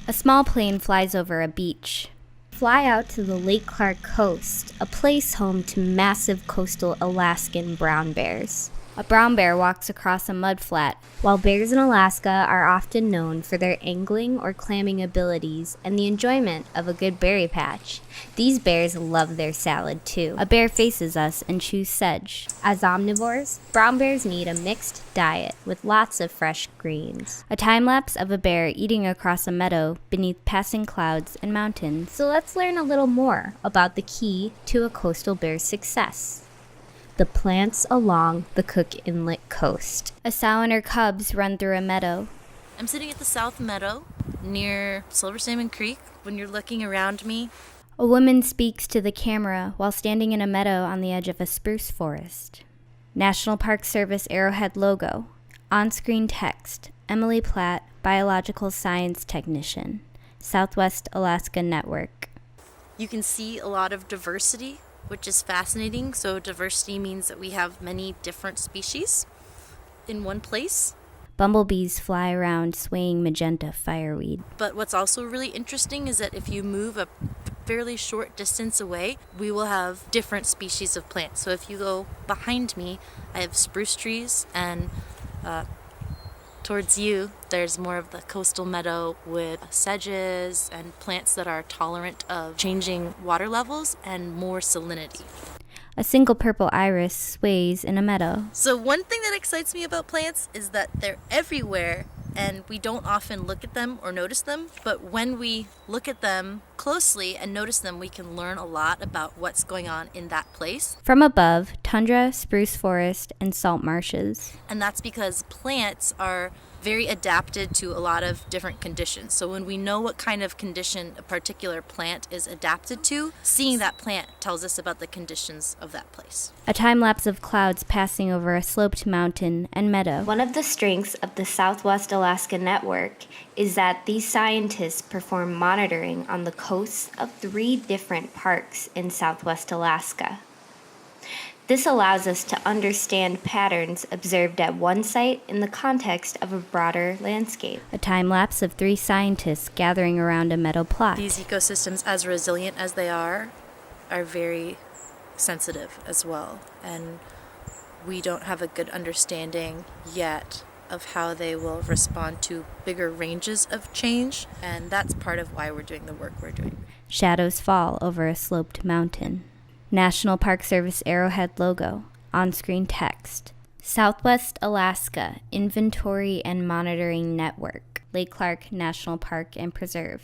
A small plane flies over a beach. Fly out to the Lake Clark coast, a place home to massive coastal Alaskan brown bears. A brown bear walks across a mudflat. While bears in Alaska are often known for their angling or clamming abilities and the enjoyment of a good berry patch, these bears love their salad too. A bear faces us and chews sedge. As omnivores, brown bears need a mixed diet with lots of fresh greens. A time-lapse of a bear eating across a meadow beneath passing clouds and mountains. So let's learn a little more about the key to a coastal bear's success. The plants along the Cook Inlet coast. A sow and her cubs run through a meadow. I'm sitting at the South Meadow near Silver Salmon Creek. When you're looking around me, A woman speaks to the camera while standing in a meadow on the edge of a spruce forest. National Park Service Arrowhead logo. On-screen text. Emily Platt, Biological Science Technician. Southwest Alaska Network. you can see a lot of diversity, which is fascinating. So diversity means that we have many different species in one place. Bumblebees fly around swaying magenta fireweed. But what's also really interesting is that if you move a fairly short distance away, we will have different species of plants. So if you go behind me, I have spruce trees, and towards you, there's more of the coastal meadow with sedges and plants that are tolerant of changing water levels and more salinity. A single purple iris sways in a meadow. So one thing that excites me about plants is that they're everywhere, and we don't often look at them or notice them, but when we look at them closely and notice them, we can learn a lot about what's going on in that place. From above, tundra, spruce forest, and salt marshes. And that's because plants are very adapted to a lot of different conditions. So when we know what kind of condition a particular plant is adapted to, seeing that plant tells us about the conditions of that place. A time-lapse of clouds passing over a sloped mountain and meadow. One of the strengths of the Southwest Alaska Network is that these scientists perform monitoring on the coasts of 3 different parks in Southwest Alaska. This allows us to understand patterns observed at one site in the context of a broader landscape. A time-lapse of 3 scientists gathering around a meadow plot. These ecosystems, as resilient as they are very sensitive as well. And we don't have a good understanding yet of how they will respond to bigger ranges of change. And that's part of why we're doing the work we're doing. Shadows fall over a sloped mountain. National Park Service Arrowhead logo. On-screen text. Southwest Alaska Inventory and Monitoring Network. Lake Clark National Park and Preserve.